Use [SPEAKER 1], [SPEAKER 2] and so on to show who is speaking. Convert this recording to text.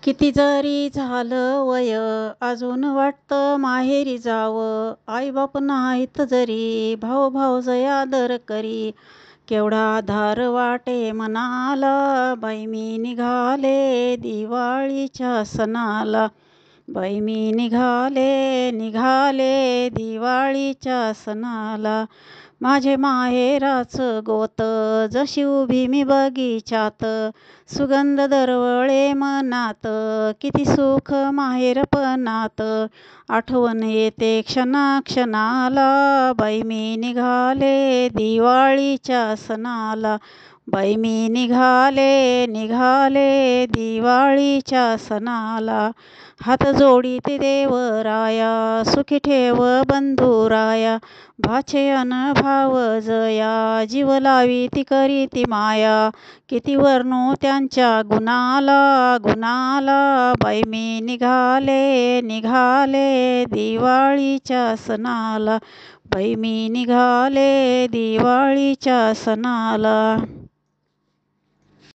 [SPEAKER 1] किती जरी झालं वय अजून वाटतं माहेरी जावं. आईबाप नाहीत जरी भाऊ भावजय आदर करी. केवढा धार वाटे मनाला बाई मी निघाले दिवाळीच्या सणाला. बाई मी निघाले निघाले दिवाळीच्या सणाला. माझे माहेराचं गोत जशी उभी मी बगीच्यात. सुगंध दरवळे मनात किती सुख माहेरपणात. आठवण येते क्षणाक्षणाला बाई मी निघाले दिवाळीच्या सणाला. बाई मी निघाले निघाले दिवाळीच्या सणाला. हात जोडीत देवराया सुखी ठेव बंधुराया. भाचे अन भावजया जीव लावी ती करी ती माया. किती वर्णू त्यांच्या गुणाला गुणाला. बाई मी निघाले निघाले दिवाळीच्या सणाला. बाई मी निघाले दिवाळीच्या सणाला.